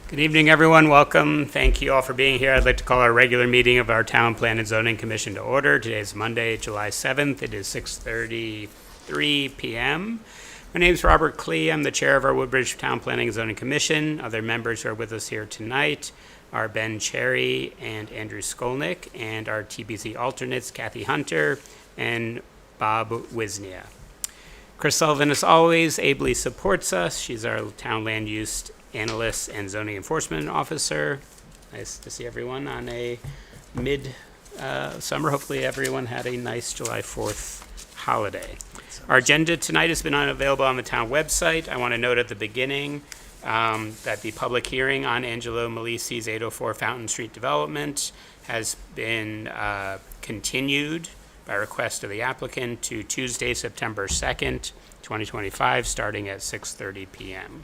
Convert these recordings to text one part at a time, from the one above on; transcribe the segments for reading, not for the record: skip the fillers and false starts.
Good evening, everyone. Welcome. Thank you all for being here. I'd like to call our regular meeting of our Town Plan and Zoning Commission to order. Today is Monday, July 7th. It is 6:33 p.m. My name is Robert Klee. I'm the chair of our Woodbridge Town Planning and Zoning Commission. Other members who are with us here tonight are Ben Cherry and Andrew Skolnick, and our TBZ alternates, Kathy Hunter and Bob Wisnia. Chris Sullivan, as always, ably supports us. She's our town land use analyst and zoning enforcement officer. Nice to see everyone on a mid-summer. Hopefully everyone had a nice July 4th holiday. Our agenda tonight has been available on the town website. I want to note at the beginning that the public hearing on Angelo Malisi's 804 Fountain Street development has been continued by request of the applicant to Tuesday, September 2nd, 2025, starting at 6:30 p.m.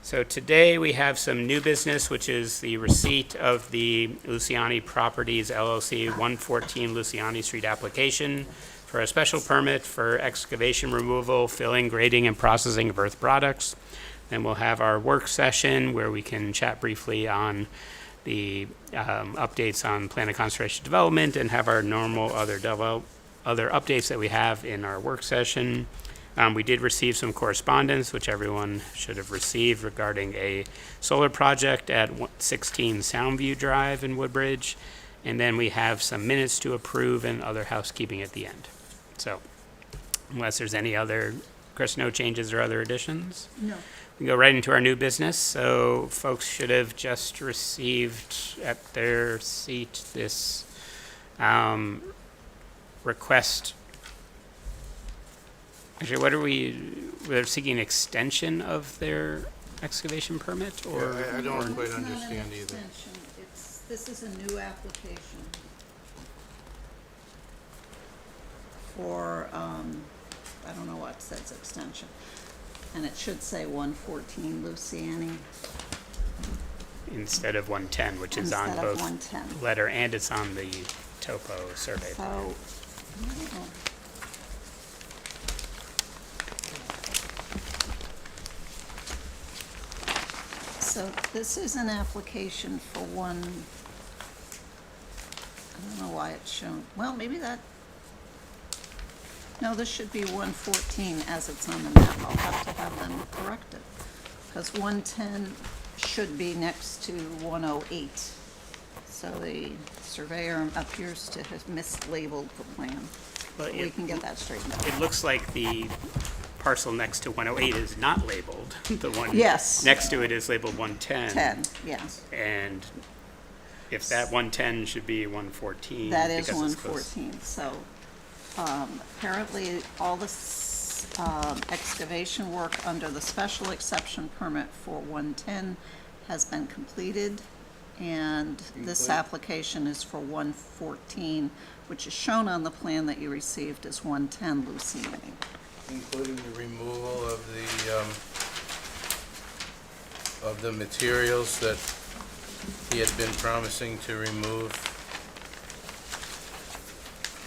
So today we have some new business, which is the receipt of the Luciani Properties LLC 114 Luciani Street application for a special permit for excavation removal, filling, grading, and processing of earth products. Then we'll have our work session where we can chat briefly on the updates on plan of conservation development and have our normal other updates that we have in our work session. We did receive some correspondence, which everyone should have received, regarding a solar project at 16 Soundview Drive in Woodbridge. And then we have some minutes to approve and other housekeeping at the end. So unless there's any other, Chris, no changes or other additions? No. We go right into our new business. So folks should have just received at their seat this request. Actually, what are we're seeking an extension of their excavation permit, or? Yeah, I don't quite It's not an understand either. extension. This is a new application for, I don't know what says extension. And it should say 114 Luciani Instead of 110, which is on instead of both 110. letter and it's on the topo survey. So, I don't know. So this is an application for one, I don't know why it's shown, well, maybe that, no, this should be 114 as it's on the map. I'll have to have them correct it. Because 110 should be next to 108. So the surveyor appears to have mislabeled the plan. But We can get that straightened out. it looks like the parcel next to 108 is not labeled. The one Yes. next to it is labeled 110. 10, yes. And if that 110 should be 114. That is because it's close. 114, so apparently all this excavation work under the special exception permit for 110 has been completed, and this application is for 114, which is shown on the plan that you received as 110 Luciani. Including the removal of the materials that he had been promising to remove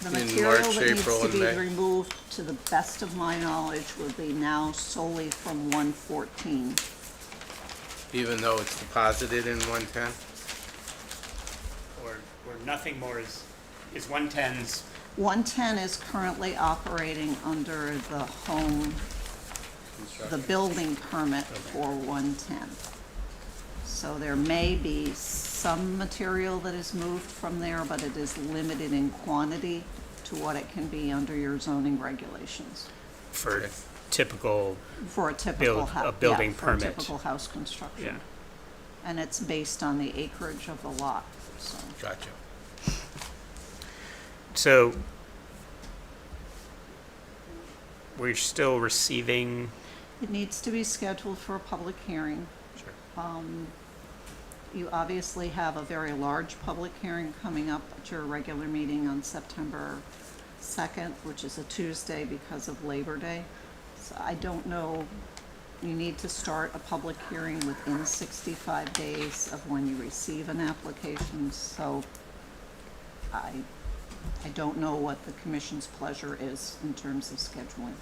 The in material March, that needs April, to and be May. removed, to the best of my knowledge, would be now solely from 114. even though it's deposited in 110? Or nothing more is 110's. 110 is currently operating under the building permit for 110. So there may be some material that is moved from there, but it is limited in quantity to what it can be under your zoning regulations For Okay. typical, for a typical house. building For a permit. typical house construction. yeah. And it's based on the acreage of the lot, so. Gotcha. So we're still receiving. It needs to be scheduled for a public hearing. Sure. You obviously have a very large public hearing coming up at your regular meeting on September 2nd, which is a Tuesday because of Labor Day. So I don't know, you need to start a public hearing within 65 days of when you receive an application, so I don't know what the commission's pleasure is in terms of scheduling.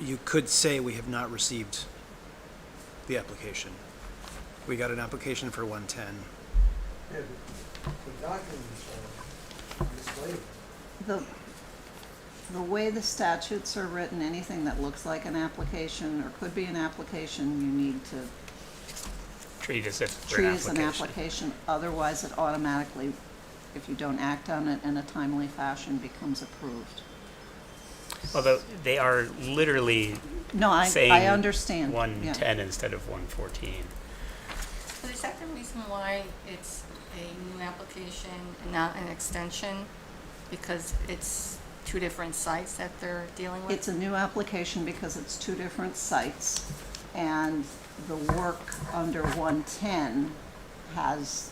you could say we have not received the application. We got an application for 110. Yeah, the documents are displayed. The way the statutes are written, anything that looks like an application or could be an application, you need to Treat as if it's treat an as an application. application. Otherwise, it automatically, if you don't act on it in a timely fashion, becomes approved. Although they are literally No, I saying understand. Yeah. 110 instead of 114. So is that the reason why it's a new application and not an extension? Because it's two different sites that they're dealing with? It's a new application because it's two different sites, and the work under 110 has,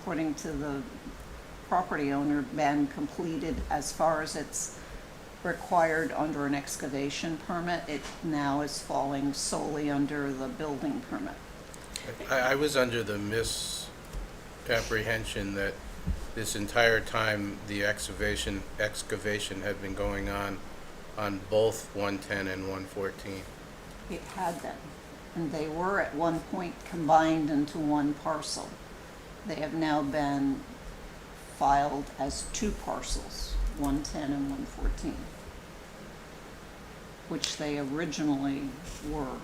according to the property owner, been completed as far as it's required under an excavation permit. It now is falling solely under the building permit. I was under the misapprehension that this entire time the excavation had been going on both 110 and 114. It had been, and they were at one point combined into one parcel. They have now been filed as two parcels, 110 and 114, which they originally were.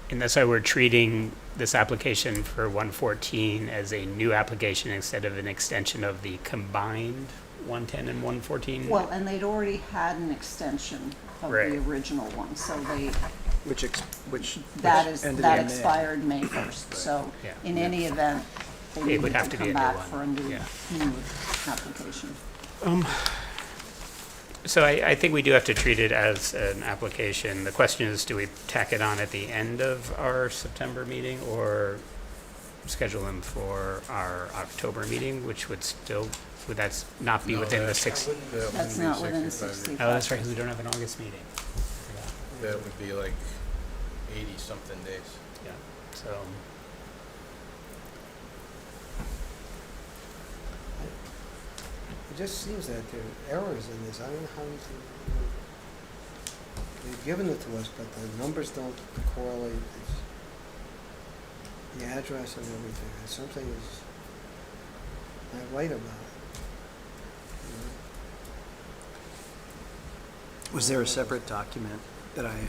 And that's why we're treating this application for 114 as a new application instead of an extension of the combined 110 and 114? Well, and they'd already had an extension of Right. the original one, so they, Which that ended that in May. expired May 1st. So Yeah. in any event, they It needed would have to to be come a new back one. for a new Yeah. application. So I think we do have to treat it as an application. The question is, do we tack it on at the end of our September meeting or schedule them for our October meeting, which would that not be No, within the that- six? that wouldn't That's be not within 65 days. 65. Oh, that's right, 'cause we don't have an August meeting. That would be like 80-something days. Yeah, so, It just seems that there are errors in this. I don't know how they've given it to us, but the numbers don't correlate. It's the address and everything. And something is not right about it. You know? Was there a separate document that I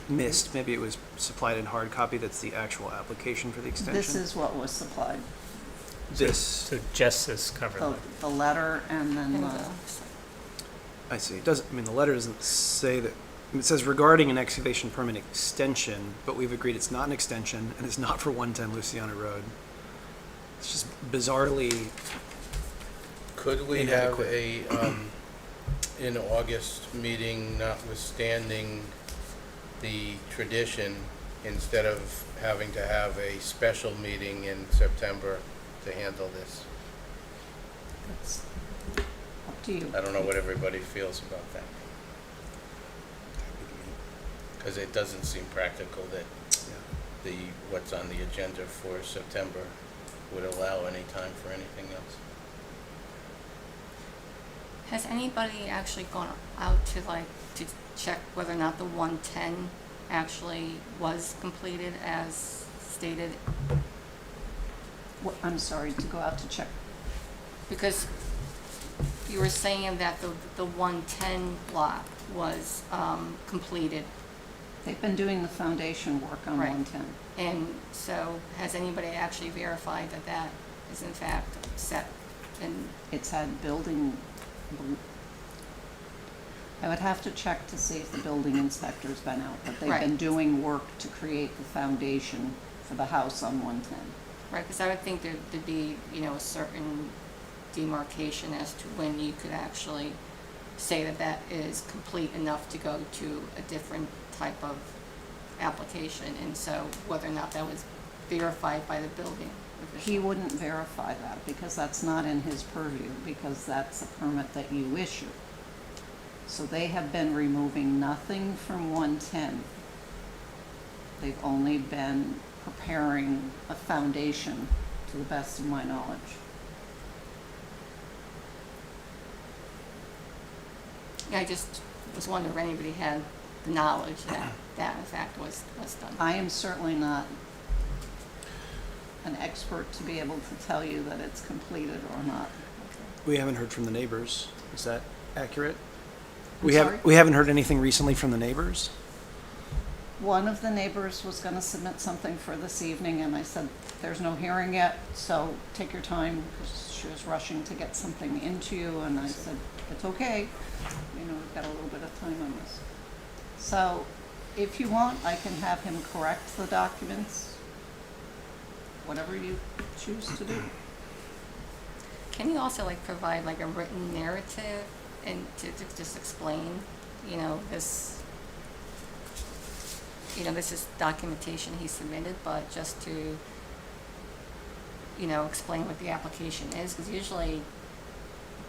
missed? Maybe it was supplied in hard copy that's the actual application for the extension? This is what was supplied, This, so just this cover the, letter. the letter and then And the, I see. It doesn't, I mean, the letter doesn't say that, it says regarding an excavation permit extension, but we've agreed it's not an extension and it's not for 110 Luciana Road. It's just bizarrely, Could we have Inadequate. in August meeting, notwithstanding the tradition, instead of having to have a special meeting in September to handle this? it's up to you. I don't know what everybody feels about that. Because it doesn't seem practical that what's on the agenda for September would allow any time for anything else. Has anybody actually gone out to check whether or not the 110 actually was completed as stated? I'm sorry, to go out to check. Because you were saying that the 110 lot was completed. They've been doing the foundation work on Right. 110. And so has anybody actually verified that that is in fact set and It's had building, I would have to check to see if the building inspector's been out, but they've been Right. doing work to create the foundation for the house on 110. right? Because I would think there'd be, a certain demarcation as to when you could actually say that that is complete enough to go to a different type of application. And so whether or not that was verified by the building official. He wouldn't verify that because that's not in his purview, because that's a permit that you issue. So they have been removing nothing from 110. They've only been preparing a foundation, to the best of my knowledge. Yeah, I just was wondering if anybody had the knowledge that that in fact was done. I am certainly not an expert to be able to tell you that it's completed or not. We haven't heard from the neighbors. Is that accurate? I'm sorry? We haven't heard anything recently from the neighbors? One of the neighbors was gonna submit something for this evening, and I said, there's no hearing yet, so take your time, because she was rushing to get something into you, and I said, it's okay, you know, we've got a little bit of time on this. So, if you want, I can have him correct the documents, whatever you choose to do. Can you also like provide like a written narrative and to just explain, you know, this is documentation he submitted, but just to, you know, explain what the application is, because usually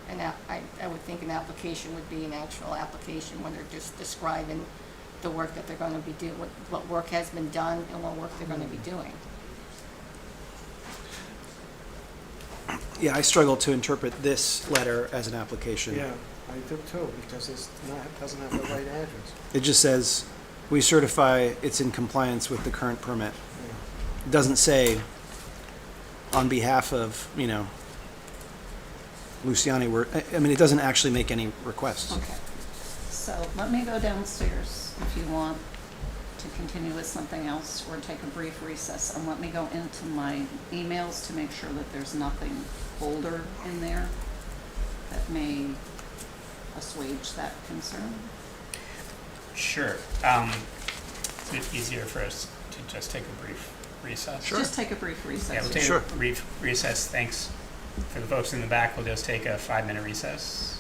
I would think an application would be an actual application when they're just describing the work that they're going to be doing, what work has been done and what work they're going to be doing. Yeah, I struggle to interpret this letter as an application. Yeah, I do too, because doesn't have the right address. It just says, we certify it's in compliance with the current permit. Yeah. It doesn't say, on behalf of, you know, Luciani, I mean, it doesn't actually make any requests. Okay. So let me go downstairs if you want to continue with something else or take a brief recess, and let me go into my emails to make sure that there's nothing older in there that may assuage that concern. Sure. Is it easier for us to just take a brief recess? Just take a brief recess. Yeah, we'll take Sure. a brief recess. Thanks. For the folks in the back, we'll just take a 5-minute recess.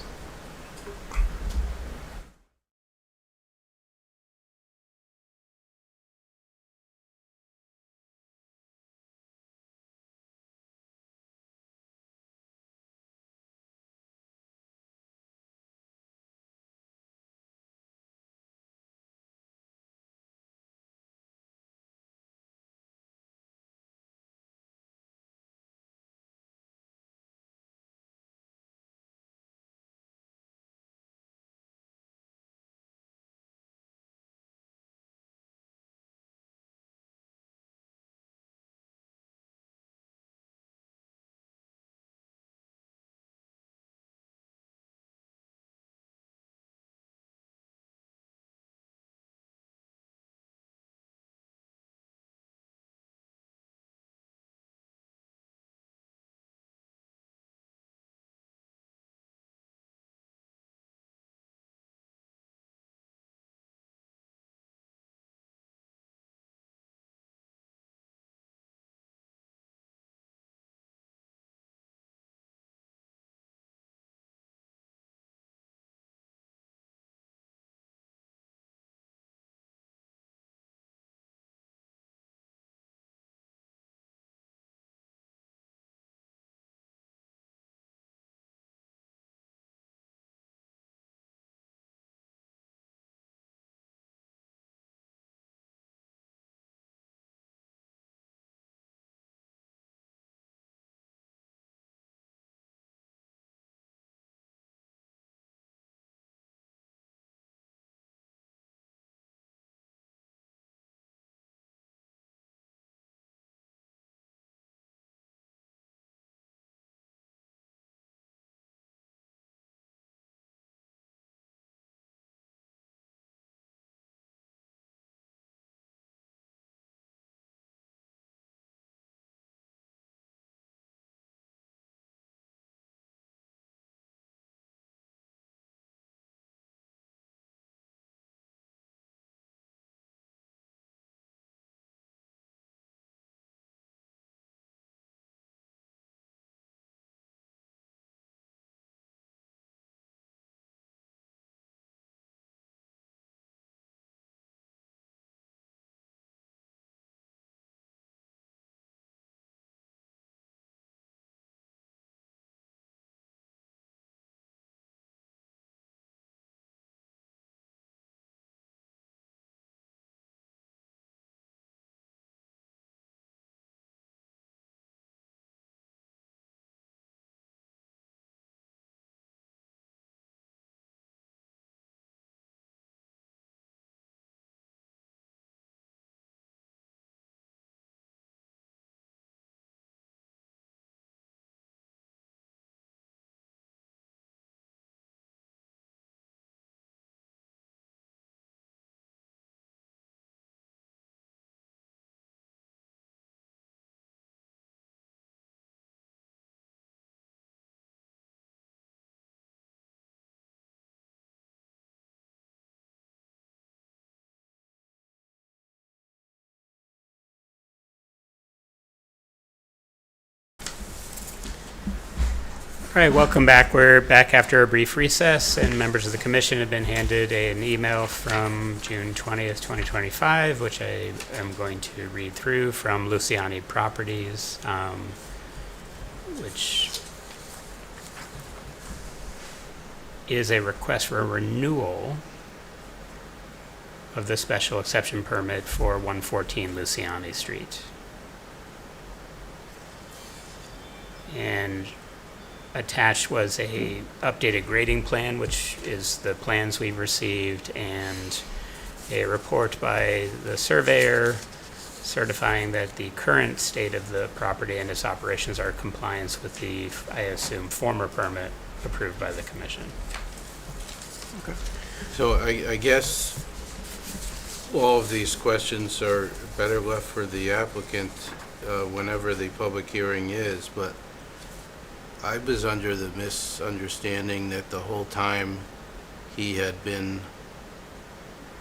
All right, welcome back. We're back after a brief recess, and members of the commission have been handed an email from June 20th, 2025, which I am going to read through from Luciani Properties, which is a request for a renewal of the special exception permit for 114 Luciani Street. And attached was a updated grading plan, which is the plans we've received, and a report by the surveyor certifying that the current state of the property and its operations are in compliance with the, I assume, former permit approved by the commission. So I guess all of these questions are better left for the applicant whenever the public hearing is, but I was under the misunderstanding that the whole time he had been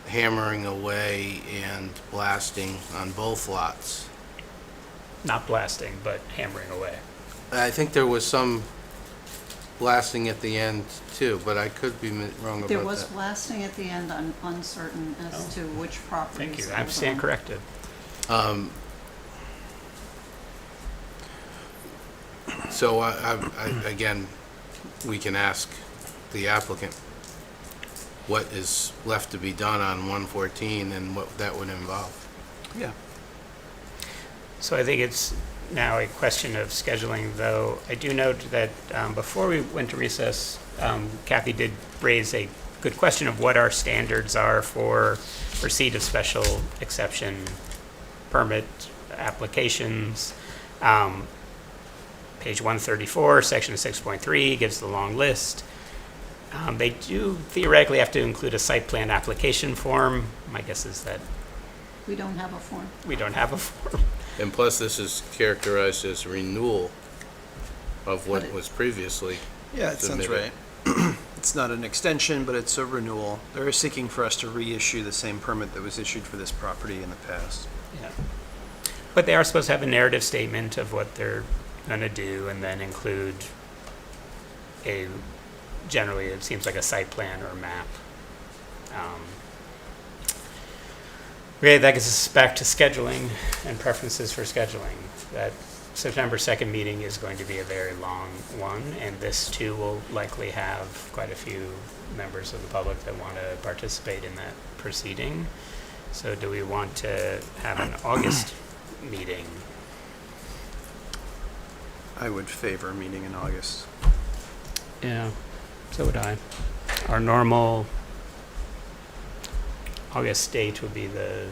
hammering away and blasting on both lots. Not blasting, but hammering away. I think there was some blasting at the end too, but I could be wrong about that. There was blasting at the end. I'm uncertain as Oh. to which properties. Thank you. it I was stand on. corrected. So again, we can ask the applicant what is left to be done on 114 and what that would involve. Yeah. So I think it's now a question of scheduling, though. I do note that before we went to recess, Kathy did raise a good question of what our standards are for receipt of special exception permit applications. Page 134, section 6.3 gives the long list. They do theoretically have to include a site plan application form. My guess is that We don't have a form. we don't have a form. And plus, this is characterized as renewal of But what it- was previously. Yeah, it sounds Submitted. right. It's not an extension, but it's a renewal. They're seeking for us to reissue the same permit that was issued for this property in the past. Yeah. But they are supposed to have a narrative statement of what they're going to do and then include generally it seems like a site plan or a map. Okay, that gets us back to scheduling and preferences for scheduling. That September 2nd meeting is going to be a very long one, and this too will likely have quite a few members of the public that want to participate in that proceeding. So do we want to have an August meeting? I would favor a meeting in August. Yeah, so would I. Our normal August date would be the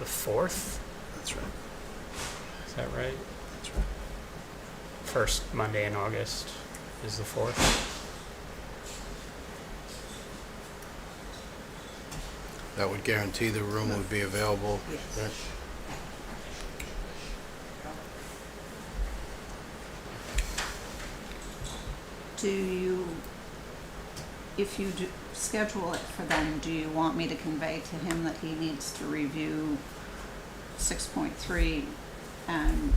4th, That's right. is that right? That's right. First Monday in August is the 4th. That would guarantee the room would be available. Yes. Right. Do you, if you do schedule it for them, do you want me to convey to him that he needs to review 6.3 and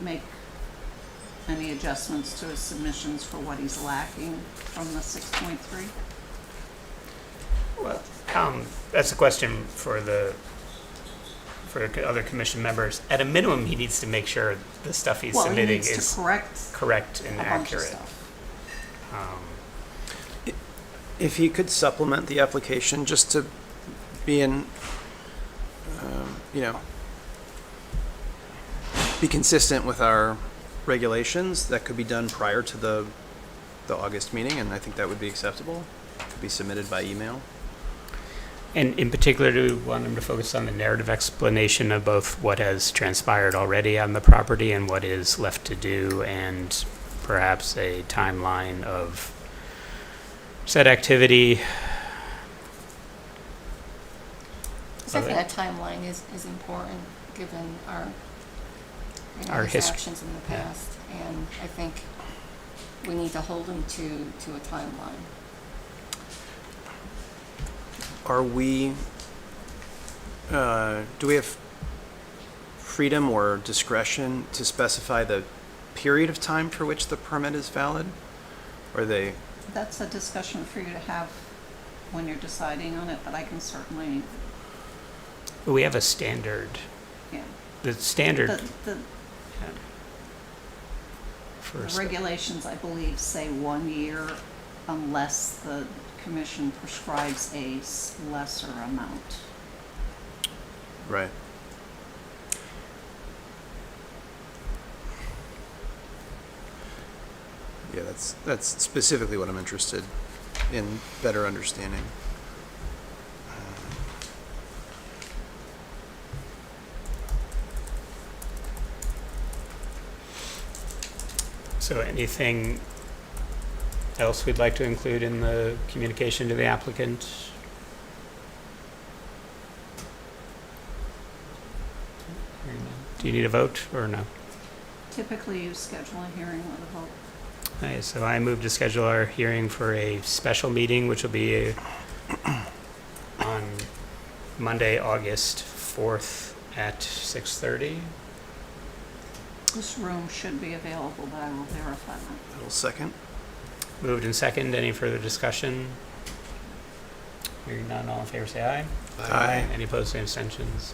make any adjustments to his submissions for what he's lacking from the 6.3? Well, that's a question for other commission members. At a minimum, he needs to make sure the stuff he's Well, he submitting needs is to correct correct a and bunch of accurate. stuff. If he could supplement the application just to be in, be consistent with our regulations, that could be done prior to the August meeting, and I think that would be acceptable. Could be submitted by email. And in particular, do we want them to focus on the narrative explanation of both what has transpired already on the property and what is left to do, and perhaps a timeline of said activity? So I think a timeline is important, given our, Our his hist- actions in the yeah. past. And I think we need to hold him to a timeline. Are we, do we have freedom or discretion to specify the period of time for which the permit is valid? Or they, That's a discussion for you to have when you're deciding on it, but I can certainly, We have a standard, yeah. the standard The for, regulations, I believe, say 1 year unless the commission prescribes a lesser amount. right. Yeah, that's specifically what I'm interested in better understanding. so anything else we'd like to include in the communication to the applicant? Do you need a vote or no? Typically, you schedule a hearing with a vote. Okay, so I move to schedule our hearing for a special meeting, which will be on Monday, August 4th at 6:30. This room should be available, but I will verify that. Little second. Moved and second. Any further discussion? Hearing none, all in favor say aye. Aye. Any opposed, any abstentions?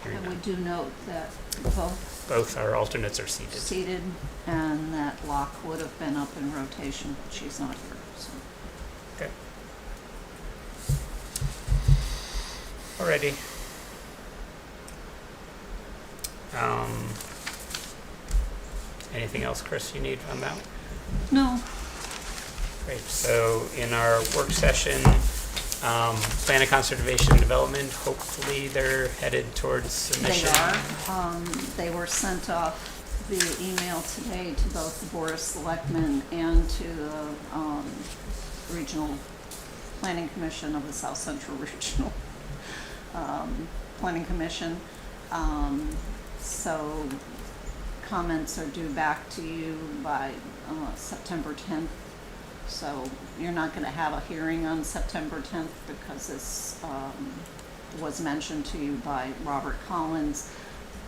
Hearing And we none. do note that both Both our alternates are seated. seated and that Locke would have been up in rotation, but she's not here, so. Okay. Alrighty. Anything else, Chris, you need on that? No, Great, so in our work session, plan of conservation and development, hopefully they're headed towards submission. they are. They were sent off via email today to both the Board of Selectmen and to the Regional Planning Commission of the South Central Regional Planning Commission. So comments are due back to you by September 10th. So you're not going to have a hearing on September 10th because this was mentioned to you by Robert Collins.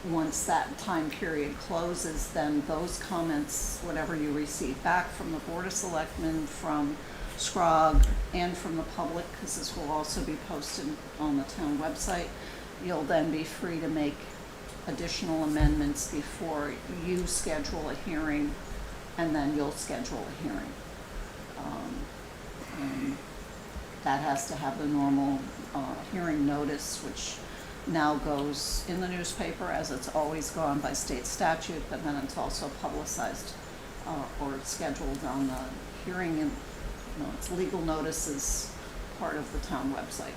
Once that time period closes, then those comments, whatever you receive back from the Board of Selectmen, from SCROG, and from the public, because this will also be posted on the town website, you'll then be free to make additional amendments before you schedule a hearing, and then you'll schedule a hearing. And that has to have the normal hearing notice, which now goes in the newspaper as it's always gone by state statute, but then it's also publicized or scheduled on the hearing, and its legal notice is part of the town website.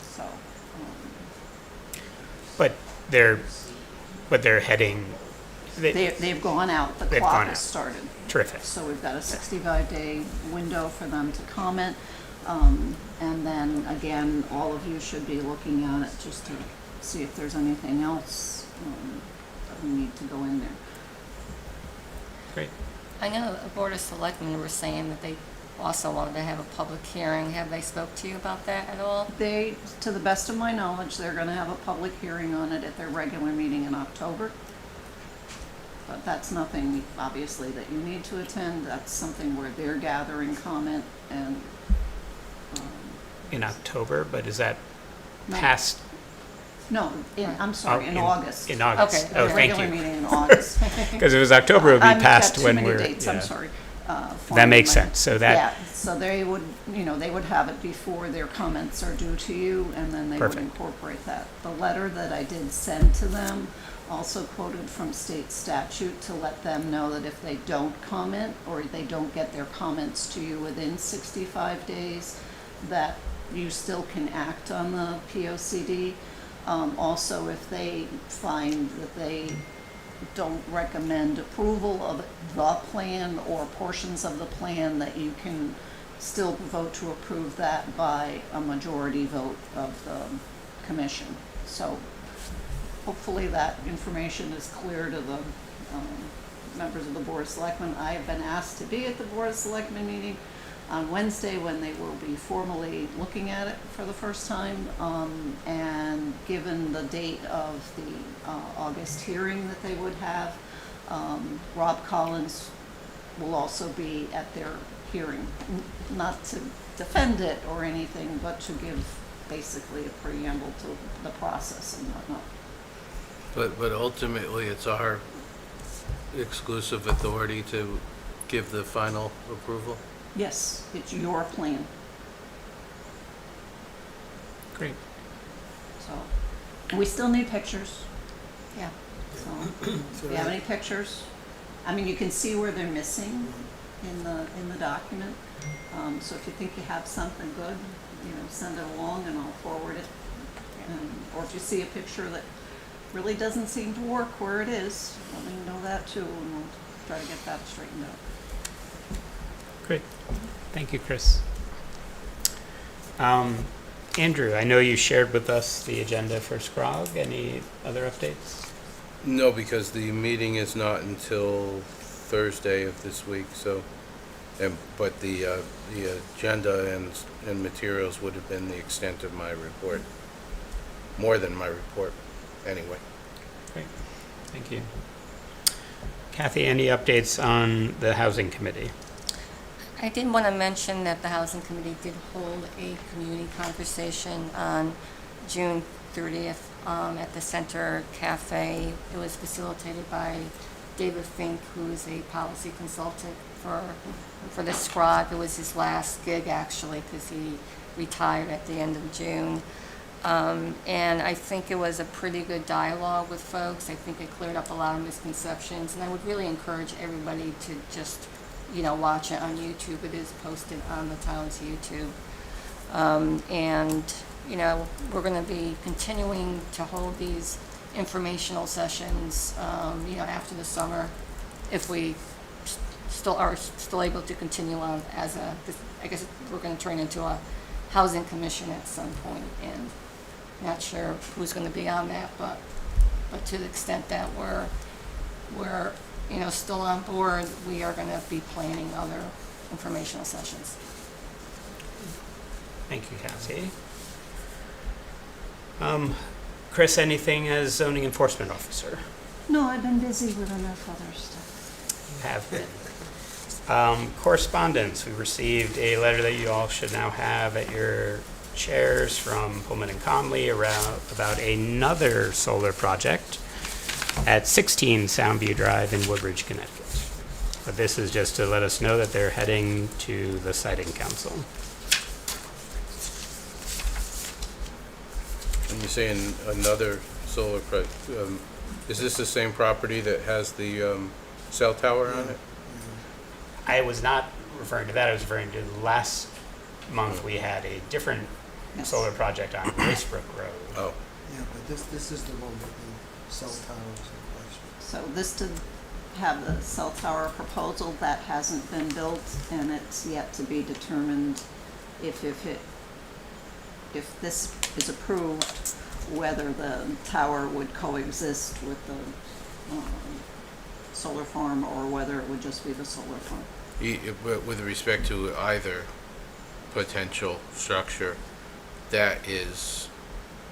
So, But they're heading, they've gone out, the They've clock gone has out. started. terrific. So we've got a 65-day window for them to comment. And then, again, all of you should be looking at it just to see if there's anything else that we need to go in there. Great. I know the Board of Selectmen were saying that they also wanted to have a public hearing. Have they spoke to you about that at all? They, to the best of my knowledge, they're going to have a public hearing on it at their regular meeting in October. But that's nothing, obviously, that you need to attend. That's something where they're gathering comment and In October, but is that No. past? no, I'm sorry, in August. In August. Okay. Oh, Their thank regular you. meeting in August. Because if it was October, it would I've be got past too when many we're. dates, I'm yeah. sorry. That makes forming sense. So that- Yeah, so they would, they would have it before their comments are due to you, and then they would Perfect. incorporate that. The letter that I did send to them also quoted from state statute to let them know that if they don't comment, or they don't get their comments to you within 65 days, that you still can act on the POCD. Also, if they find that they don't recommend approval of the plan or portions of the plan, that you can still vote to approve that by a majority vote of the commission. So hopefully that information is clear to the members of the Board of Selectmen. I have been asked to be at the Board of Selectmen meeting on Wednesday when they will be formally looking at it for the first time. And given the date of the August hearing that they would have, Rob Collins will also be at their hearing, not to defend it or anything, but to give basically a preamble to the process and whatnot. But ultimately, it's our exclusive authority to give the final approval? Yes, it's your plan, Great. so, we still need pictures, Yeah. so, if you have any pictures, I mean, you can see where they're missing in the document. So if you think you have something good, send it along and I'll forward it. Or if you see a picture that really doesn't seem to work where it is, let me know that too, and we'll try to get that straightened out. Great. Thank you, Chris. Andrew, I know you shared with us the agenda for SCROG. Any other updates? No, because the meeting is not until Thursday of this week, so, but the agenda and materials would have been the extent of my report. More than my report, anyway. Great. Thank you. Kathy, any updates on the Housing Committee? I did want to mention that the Housing Committee did hold a community conversation on June 30th at the Center Cafe. It was facilitated by David Fink, who is a policy consultant for the SCROG. It was his last gig, actually, because he retired at the end of June. And I think it was a pretty good dialogue with folks. I think it cleared up a lot of misconceptions, and I would really encourage everybody to just watch it on YouTube. It is posted on the town's YouTube. And we're going to be continuing to hold these informational sessions, after the summer, if we are still able to continue on as I guess we're going to turn into a housing commission at some point, and not sure who's going to be on that, but to the extent that we're still on board, we are going to be planning other informational sessions. Thank you, Kathy. Chris, anything as zoning enforcement officer? No, I've been busy with enough other stuff. You have been. Correspondence. We received a letter that you all should now have at your chairs from Pullman and Conley about another solar project at 16 Soundview Drive in Woodbridge, Connecticut. But this is just to let us know that they're heading to the siting council. And you're saying another solar is this the same property that has the cell tower on it? I was not referring to that. I was referring to last month we had a different Yes. solar project on Racebrook Road. Oh, Yeah, but this is the one with the cell towers in question. So this did have the cell tower proposal that hasn't been built, and it's yet to be determined if this is approved, whether the tower would coexist with the solar farm or whether it would just be the solar farm. with respect to either potential structure, that is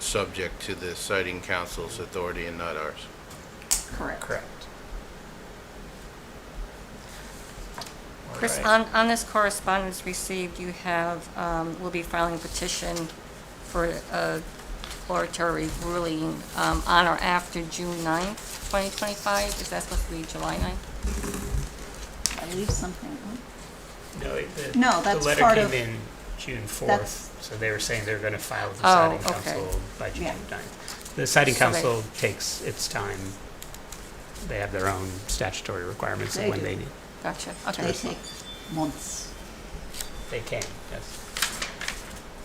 subject to the siting council's authority and not ours. Correct. Correct. All Chris, right. on this correspondence received, you have, we'll be filing a petition for a oratory ruling on or after June 9th, 2025. Is that supposed to be July 9th? I leave something, No, that's the letter part came of- in June 4th, that's- so they were saying they're going to file with the Oh, siting okay. council by June Yeah. 9th. The siting So they- council takes its time. They have their own statutory requirements of They when do. they need. Gotcha, they okay. take months. They can, yes.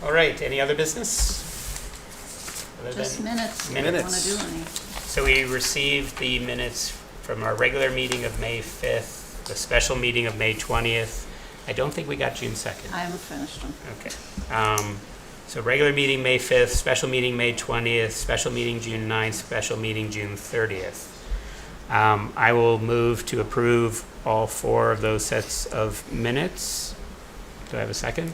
All right, any other business? Other Just than- minutes, if you Minutes. want to do any. So we received the minutes from our regular meeting of May 5th, the special meeting of May 20th. I don't think we got June 2nd. I haven't finished them. Okay. So regular meeting May 5th, special meeting May 20th, special meeting June 9th, special meeting June 30th. I will move to approve all 4 of those sets of minutes. Do I have a second?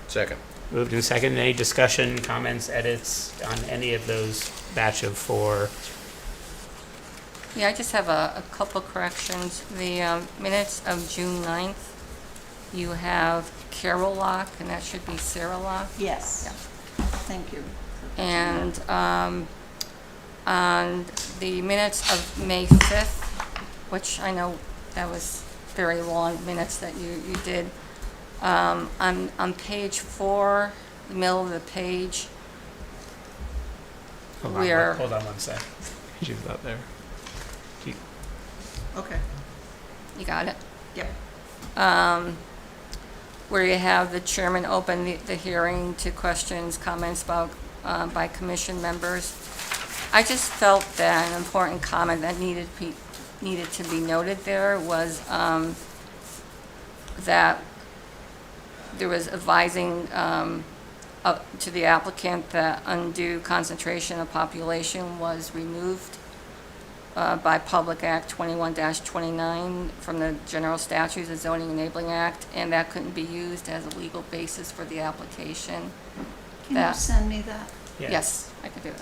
Second. Moved and seconded. Any discussion, comments, edits on any of those batch of 4 Yeah, I just have a couple corrections. The minutes of June 9th, you have Carol Lock, and that should be Sarah Lock. Yes. Yeah. Thank you. And on the minutes of May 5th, which I know that was very long minutes that you did, on page 4, the middle of the page, where... Hold on one sec. She's up there. Okay. You got it? Yep. Where you have the chairman open the hearing to questions, comments by commission members. I just felt that an important comment that needed to be noted there was that there was advising to the applicant that undue concentration of population was removed by Public Act 21-29 from the General Statutes of Zoning Enabling Act, and that couldn't be used as a legal basis for the application. Can you That- send me that? Yes, I could do that.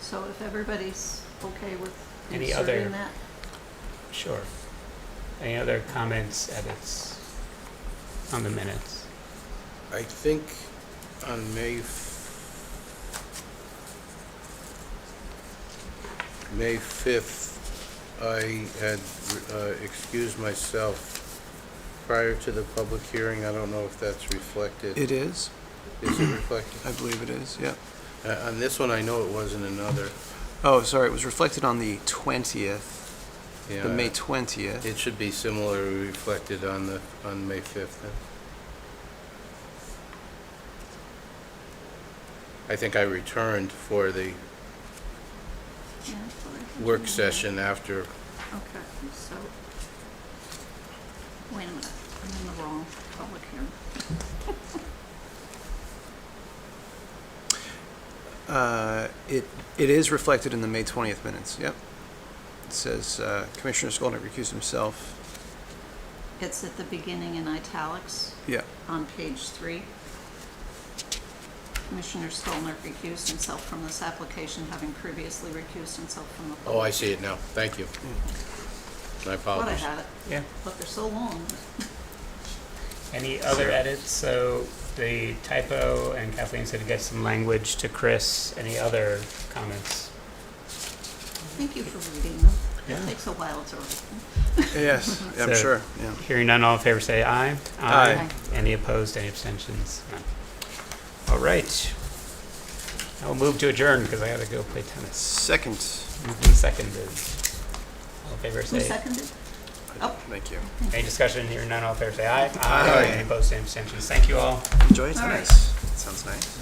So if everybody's okay with Any other- inserting that? Sure. Any other comments, edits on the minutes? I think on May 5th, I had excused myself prior to the public hearing. I don't know if that's reflected. It is. Is it reflected? I believe it is, yeah. On this one, I know it wasn't another. Oh, sorry, it was reflected on the 20th, Yeah, the May 20th. It should be similarly reflected on May 5th then. I think I returned for the Yeah, that's what I had work in there. session after. Okay, so, wait a minute, I'm in the wrong public hearing. It is reflected in the May 20th minutes, yep. It says Commissioner Skolnick recused himself. It's at the beginning in italics Yeah, on page 3. Commissioner Stolner recused himself from this application, having previously recused himself from the public. Oh, I see it now. Thank you. My Thought I apologies. had it, Yeah. but they're so long. Any other edits? So the typo, and Kathleen said to get some language to Chris. Any other comments? Thank you for reading them. Yeah. It takes a while to read them. yes, I'm So- sure, yeah. Hearing none, all in favor say aye. Aye. Any opposed, any abstentions? None. All right. I will move to adjourn because I gotta go play tennis. Second. Moved and seconded. All in favor Who say. seconded? Oh. Thank you. Any discussion? Hearing none, all in favor say aye. Aye. Any opposed, any abstentions? Thank you all. Enjoy All right. tennis. Sounds nice.